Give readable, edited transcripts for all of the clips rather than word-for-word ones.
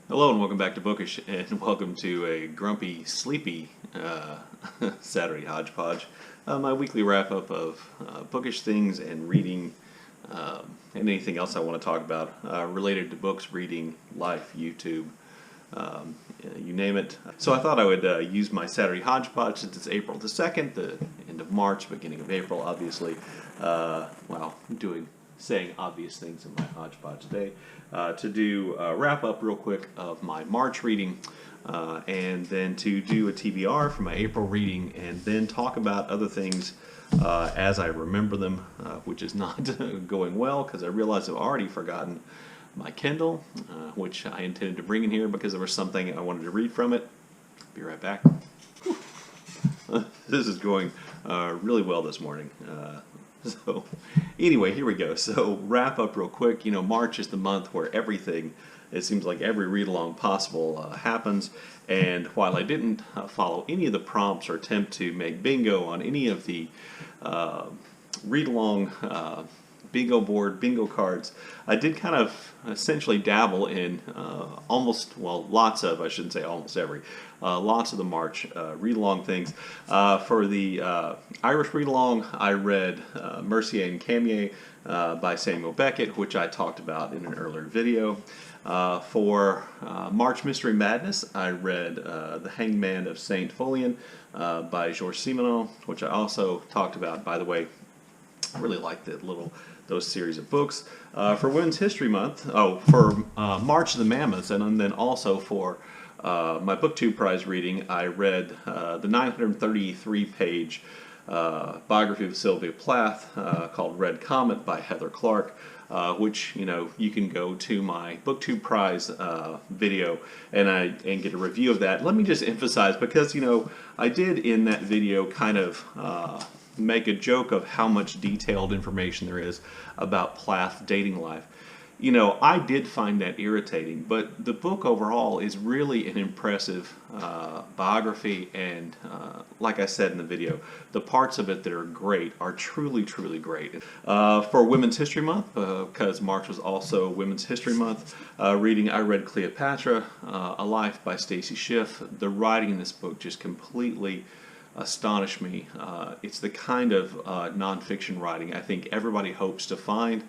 Hello and welcome back to Bookish, and welcome to a grumpy, sleepy Saturday Hodgepodge. My weekly wrap-up of bookish things and reading, and anything else I want to talk about related to books, reading, life, YouTube, you name it. So I thought I would use my Saturday Hodgepodge since it's April the 2nd, the end of March, beginning of April, obviously. Saying obvious things in my Hodgepodge today, to do a wrap-up real quick of my March reading, and then to do a TBR for my April reading, and then talk about other things as I remember them, which is not going well because I realize I've already forgotten my Kindle, which I intended to bring in here because there was something I wanted to read from it. Be right back. This is going really well this morning. So anyway, here we go. So wrap up real quick. You know, March is the month where everything, it seems like every read-along possible happens. And while I didn't follow any of the prompts or attempt to make bingo on any of the read-along bingo cards, I did kind of essentially dabble in lots of, I shouldn't say almost every, lots of the March read-along things. For the Irish read-along, I read Mercier and Camier by Samuel Becket, which I talked about in an earlier video. For March Mystery Madness, I read The Hanged Man of Saint Folien by Georges Simenon, which I also talked about, by the way. I really like those series of books. For Women's History Month, for March of the Mammoths, and then also for my BookTube Prize reading, I read the 933-page biography of Sylvia Plath called Red Comet by Heather Clark, which, you know, you can go to my BookTube Prize video and get a review of that. Let me just emphasize, because, you know, I did in that video kind of make a joke of how much detailed information there is about Plath's dating life. You know, I did find that irritating, but the book overall is really an impressive biography, and like I said in the video, the parts of it that are great are truly, truly great. For Women's History Month, because March was also Women's History Month, I read Cleopatra, A Life by Stacy Schiff. The writing in this book just completely astonished me. It's the kind of nonfiction writing I think everybody hopes to find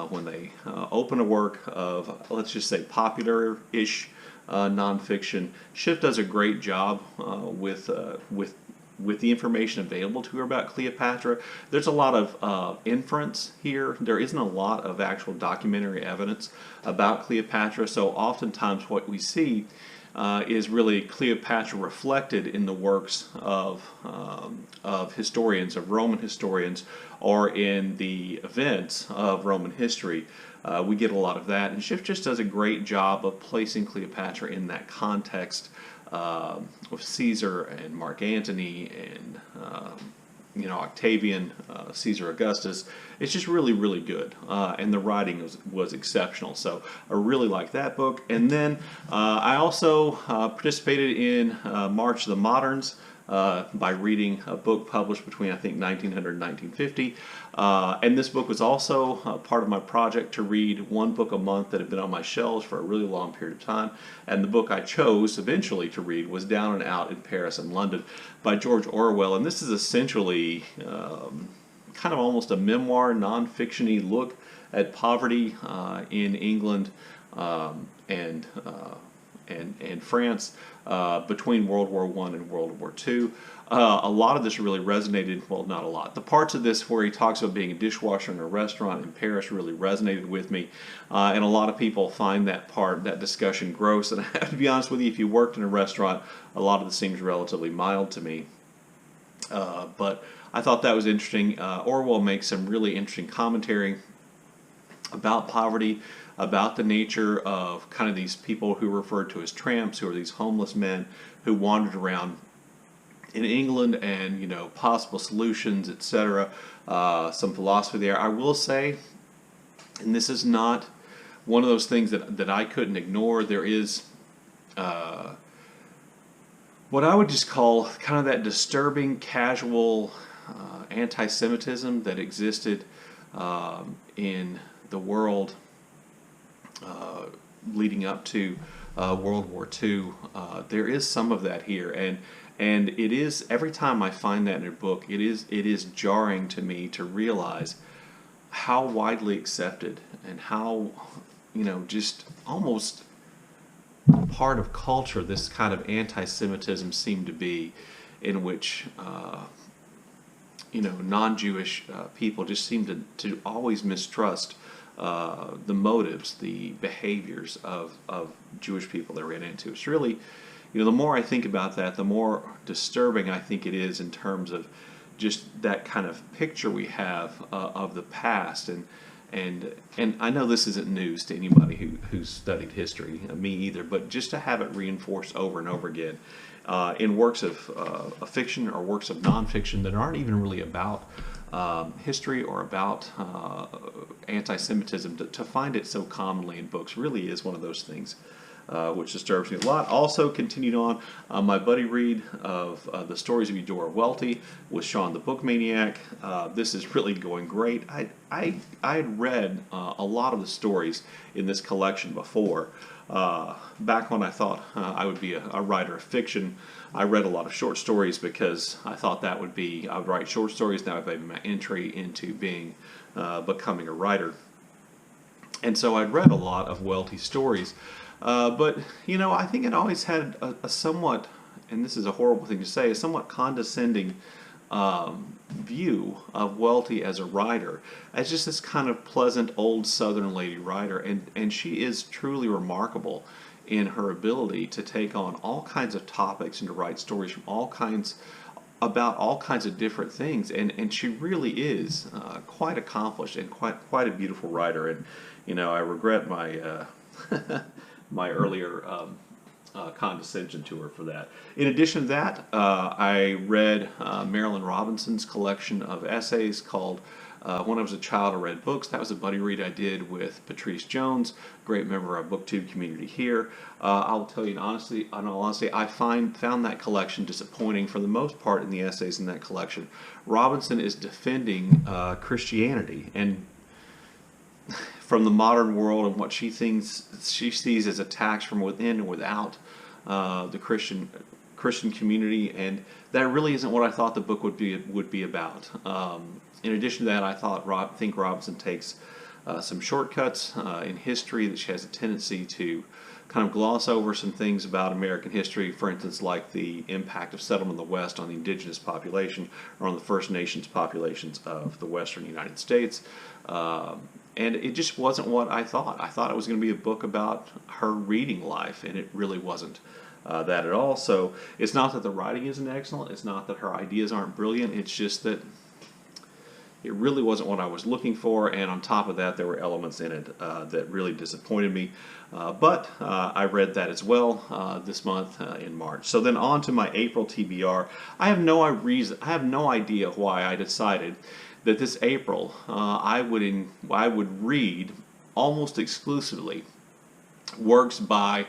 when they open a work of, let's just say, popular-ish nonfiction. Schiff does a great job with the information available to her about Cleopatra. There's a lot of inference here. There isn't a lot of actual documentary evidence about Cleopatra, so oftentimes what we see is really Cleopatra reflected in the works of historians, of Roman historians, or in the events of Roman history. We get a lot of that, and Schiff just does a great job of placing Cleopatra in that context with Caesar and Mark Antony and Octavian, Caesar Augustus. It's just really, really good, and the writing was exceptional. So I really like that book. And then I also participated in March of the Moderns by reading a book published between, I think, 1900 and 1950. And this book was also part of my project to read one book a month that had been on my shelves for a really long period of time. And the book I chose eventually to read was Down and Out in Paris and London by George Orwell. And this is essentially kind of almost a memoir, non-fiction-y look at poverty in England and France between World War I and World War II. A lot of this really resonated, well, not a lot. The parts of this where he talks about being a dishwasher in a restaurant in Paris really resonated with me. And a lot of people find that discussion gross. And I have to be honest with you, if you worked in a restaurant, a lot of this seems relatively mild to me. But I thought that was interesting. Orwell makes some really interesting commentary about poverty, about the nature of kind of these people who are referred to as tramps, who are these homeless men who wandered around in England, and, you know, possible solutions, etc. Some philosophy there. I will say, and this is not one of those things that I couldn't ignore, there is what I would just call kind of that disturbing, casual anti-Semitism that existed in the world leading up to World War II. There is some of that here, and it is, every time I find that in a book, it is jarring to me to realize how widely accepted and how, just almost part of culture this kind of anti-Semitism seemed to be, in which non-Jewish people just seem to always mistrust the motives, the behaviors of Jewish people they ran into. It's really, the more I think about that, the more disturbing I think it is in terms of just that kind of picture we have of the past. And I know this isn't news to anybody who's studied history, me either, but just to have it reinforced over and over again in works of fiction or works of nonfiction that aren't even really about history or about anti-Semitism, to find it so commonly in books really is one of those things which disturbs me a lot. Also continued on my buddy read of The Stories of Eudora Welty with Sean the Book Maniac. This is really going great. I had read a lot of the stories in this collection before. Back when I thought I would be a writer of fiction, I read a lot of short stories because I thought I would write short stories. That would be my entry into becoming a writer. And so I'd read a lot of Welty's stories. But, I think it always had a somewhat, and this is a horrible thing to say, a somewhat condescending view of Welty as a writer, as just this kind of pleasant old Southern lady writer. And she is truly remarkable in her ability to take on all kinds of topics and to write stories from about all kinds of different things. And she really is quite accomplished and quite a beautiful writer. And, I regret my... my earlier condescension to her for that. In addition to that, I read Marilynn Robinson's collection of essays called When I Was a Child, I Read Books. That was a buddy read I did with Patrice Jones, great member of our BookTube community here. I'll tell you in all honesty, I found that collection disappointing for the most part in the essays in that collection. Robinson is defending Christianity and from the modern world and what she sees as attacks from within and without the Christian community, and that really isn't what I thought the book would be about. In addition to that, I think Robinson takes some shortcuts in history, that she has a tendency to kind of gloss over some things about American history, for instance, like the impact of settlement in the West on the indigenous population or on the First Nations populations of the Western United States. And it just wasn't what I thought. I thought it was going to be a book about her reading life, and it really wasn't that at all. So it's not that the writing isn't excellent. It's not that her ideas aren't brilliant. It's just that it really wasn't what I was looking for, and on top of that, there were elements in it that really disappointed me. But I read that as well this month in March. So then on to my April TBR. I have no idea why I decided that this April I would read almost exclusively works by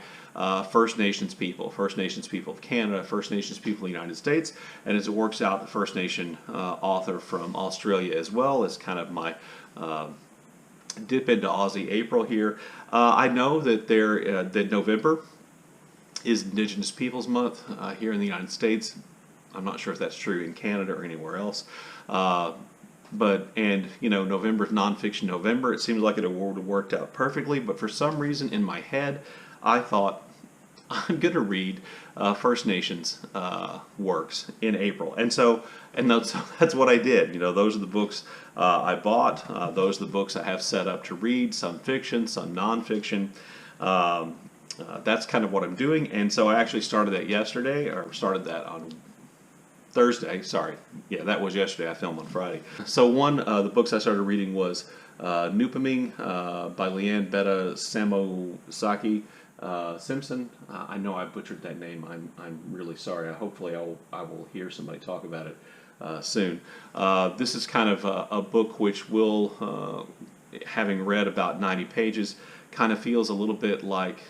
First Nations people of Canada, First Nations people of the United States, and as it works out, the First Nation author from Australia as well. Is kind of my dip into Aussie April here. I know that that November is Indigenous Peoples Month here in the United States. I'm not sure if that's true in Canada or anywhere else. November's nonfiction November. It seems like it would have worked out perfectly, but for some reason in my head, I thought I'm going to read First Nations works in April, and so that's what I did. Those are the books I bought. Those are the books I have set up to read. Some fiction, some nonfiction. That's kind of what I'm doing, and so I actually started that on Thursday, sorry. Yeah, that was yesterday. I filmed on Friday. So one of the books I started reading was Nupaming by Leanne Betasamosake Simpson. I know I butchered that name. I'm really sorry. Hopefully I will hear somebody talk about it soon. This is kind of a book which will, having read about 90 pages, kind of feels a little bit like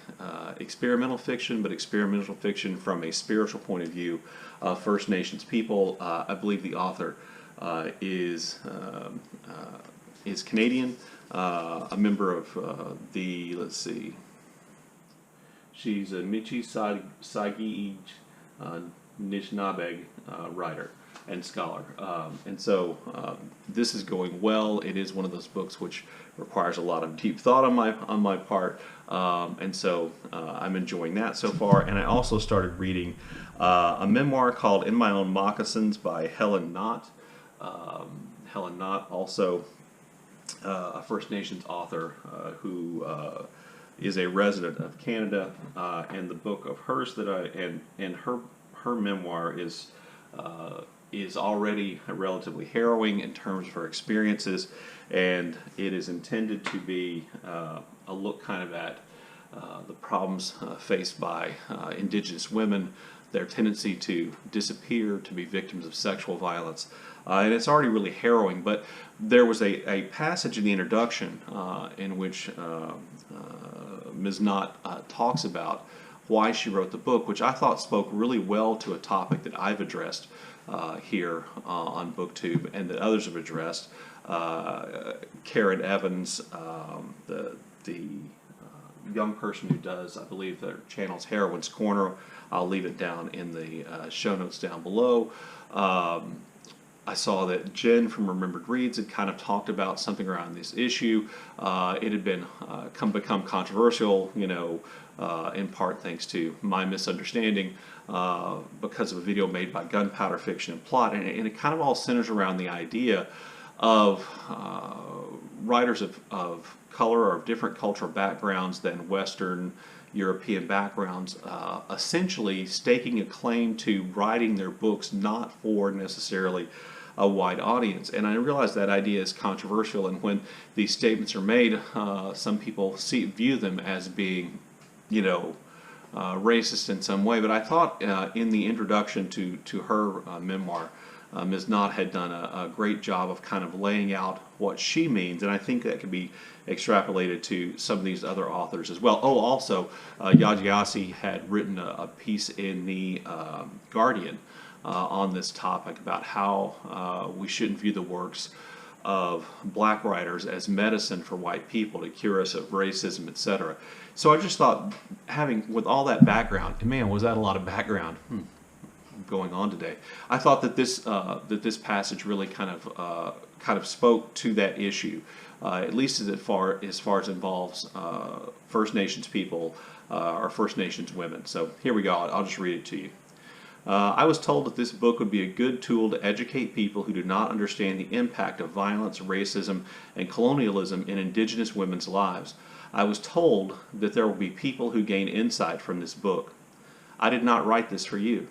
experimental fiction, but experimental fiction from a spiritual point of view of First Nations people. I believe the author is Canadian, a member of She's a Michi Sagi Nishnabeg writer and scholar. And so this is going well. It is one of those books which requires a lot of deep thought on my part. And so I'm enjoying that so far. And I also started reading a memoir called In My Own Moccasins by Helen Knott. Helen Knott, also a First Nations author who is a resident of Canada, and the book of hers that and her memoir is already relatively harrowing in terms of her experiences, and it is intended to be a look kind of at the problems faced by Indigenous women, their tendency to disappear, to be victims of sexual violence. And it's already really harrowing, but there was a passage in the introduction in which Ms. Knott talks about why she wrote the book, which I thought spoke really well to a topic that I've addressed here on BookTube and that others have addressed. Karen Evans, the young person who does, I believe, their channel's Heroine's Corner. I'll leave it down in the show notes down below. I saw that Jen from Remembered Reads had kind of talked about something around this issue. It had been become controversial, you know, in part thanks to my misunderstanding because of a video made by Gunpowder Fiction and Plot, and it kind of all centers around the idea of writers of color or of different cultural backgrounds than Western European backgrounds, essentially staking a claim to writing their books not for necessarily a wide audience. And I realize that idea is controversial, and when these statements are made, some people view them as being, you know, racist in some way. But I thought in the introduction to her memoir, Ms. Knott had done a great job of kind of laying out what she means, and I think that could be extrapolated to some of these other authors as well. Oh, also, Yaa Gyasi had written a piece in the Guardian on this topic about how we shouldn't view the works of black writers as medicine for white people to cure us of racism, etc. So I just thought, with all that background, man, was that a lot of background going on today. I thought that this passage really kind of spoke to that issue, at least as far as involves First Nations people or First Nations women. So here we go. I'll just read it to you. I was told that this book would be a good tool to educate people who do not understand the impact of violence, racism, and colonialism in Indigenous women's lives. I was told that there will be people who gain insight from this book. I did not write this for you.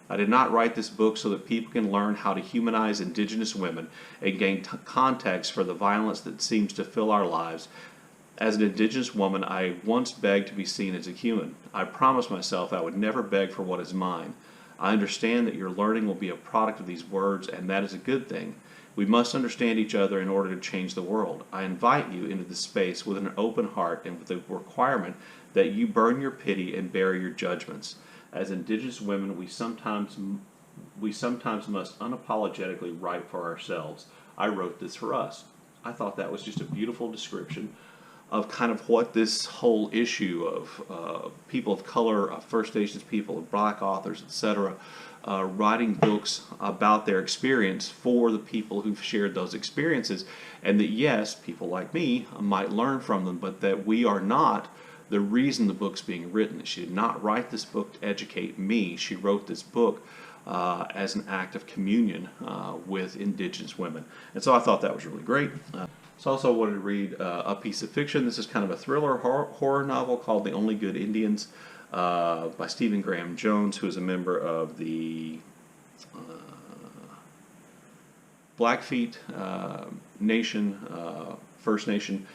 I did not write this book so that people can learn how to humanize Indigenous women and gain context for the violence that seems to fill our lives. As an Indigenous woman, I once begged to be seen as a human. I promised myself I would never beg for what is mine. I understand that your learning will be a product of these words, and that is a good thing. We must understand each other in order to change the world. I invite you into this space with an open heart and with the requirement that you burn your pity and bury your judgments. As Indigenous women, we sometimes must unapologetically write for ourselves. I wrote this for us. I thought that was just a beautiful description of kind of what this whole issue of people of color, First Nations people, black authors, etc., writing books about their experience for the people who've shared those experiences, and that yes, people like me might learn from them, but that we are not the reason the book's being written. She did not write this book to educate me. She wrote this book as an act of communion with Indigenous women. And so I thought that was really great. So I also wanted to read a piece of fiction. This is kind of a thriller horror novel called The Only Good Indians by Stephen Graham Jones, who is a member of the Blackfeet Nation, First Nation,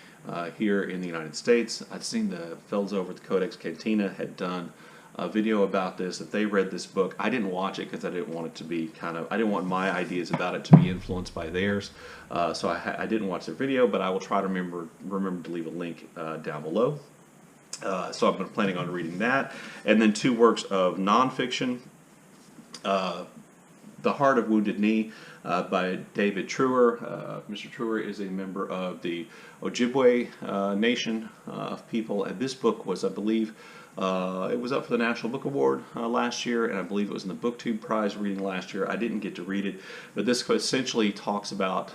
here in the United States. I'd seen the fellows over at the Codex Cantina had done a video about this, that they read this book. I didn't watch it because I didn't want it to be I didn't want my ideas about it to be influenced by theirs. So I didn't watch their video, but I will try to remember to leave a link down below. So I've been planning on reading that. And then two works of nonfiction. The Heart of Wounded Knee by David Truer. Mr. Truer is a member of the Ojibwe Nation of people, and this book was, I believe, It was up for the National Book Award last year, and I believe it was in the BookTube Prize reading last year. I didn't get to read it, but this essentially talks about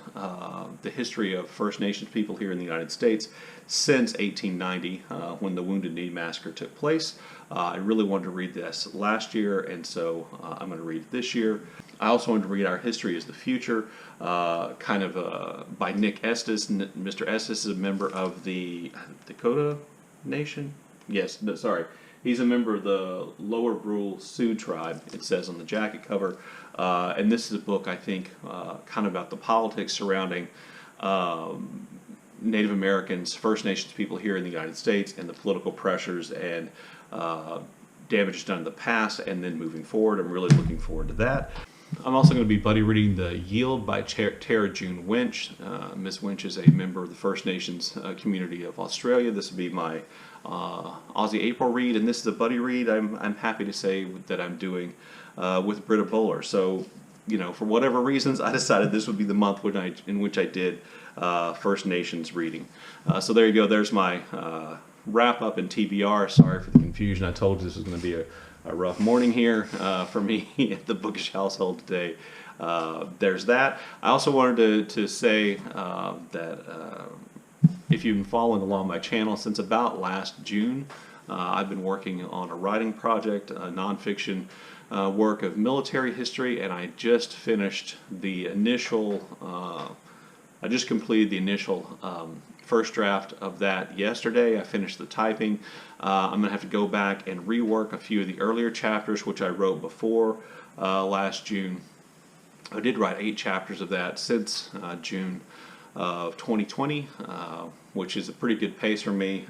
the history of First Nations people here in the United States since 1890, when the Wounded Knee Massacre took place. I really wanted to read this last year, and so I'm going to read it this year. I also wanted to read Our History is the Future, by Nick Estes. Mr. Estes is a member of the Dakota Nation. Yes, no, sorry. He's a member of the Lower Brule Sioux tribe, it says on the jacket cover. And this is a book, I think, kind of about the politics surrounding Native Americans, First Nations people here in the United States, and the political pressures and damages done in the past, and then moving forward. I'm really looking forward to that. I'm also going to be buddy reading The Yield by Tara June Winch. Miss Winch is a member of the First Nations community of Australia. This will be my Aussie April read, and this is a buddy read I'm happy to say that I'm doing with Britta Bowler. So, you know, for whatever reasons, I decided this would be the month in which I did First Nations reading. So there you go. There's my wrap up in TBR. Sorry for the confusion. I told you this was going to be a rough morning here for me at the Bookish household today. There's that. I also wanted to say that if you've been following along my channel since about last June, I've been working on a writing project, a nonfiction work of military history, and I just finished the initial, I just completed the initial first draft of that yesterday. I finished the typing. I'm going to have to go back and rework a few of the earlier chapters, which I wrote before last June. I did write 8 chapters of that since June of 2020, which is a pretty good pace for me,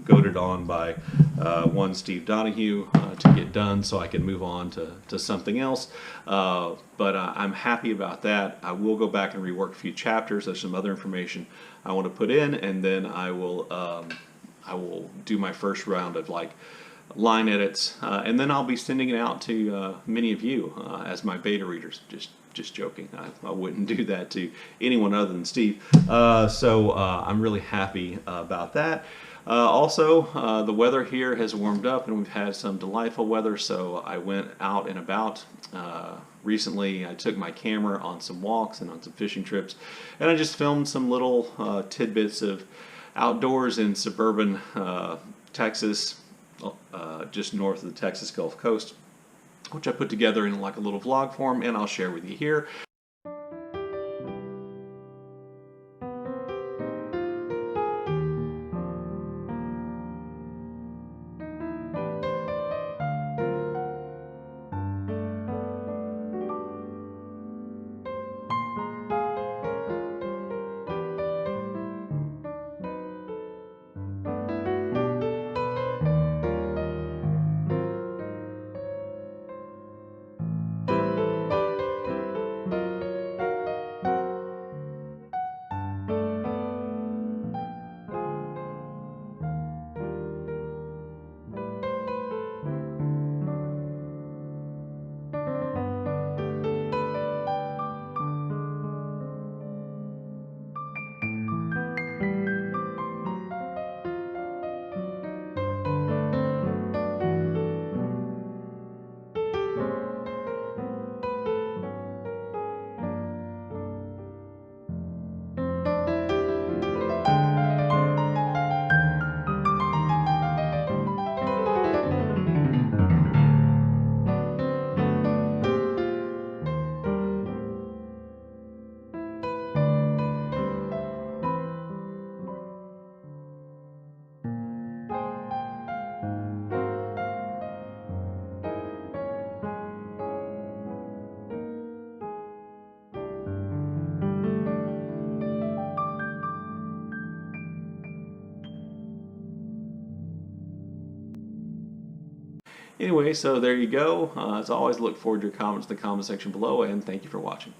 goaded on by one Steve Donahue to get done so I can move on to something else. But I'm happy about that. I will go back and rework a few chapters. There's some other information I want to put in, and then I will do my first round of like line edits, and then I'll be sending it out to many of you as my beta readers. Just joking. I wouldn't do that to anyone other than Steve. So I'm really happy about that. Also, the weather here has warmed up, and we've had some delightful weather. So I went out and about recently. I took my camera on some walks and on some fishing trips, and I just filmed some little tidbits of outdoors in suburban Texas, just north of the Texas Gulf Coast, which I put together in like a little vlog form, and I'll share with you here. Anyway, so there you go. As always, look forward to your comments in the comment section below, and thank you for watching.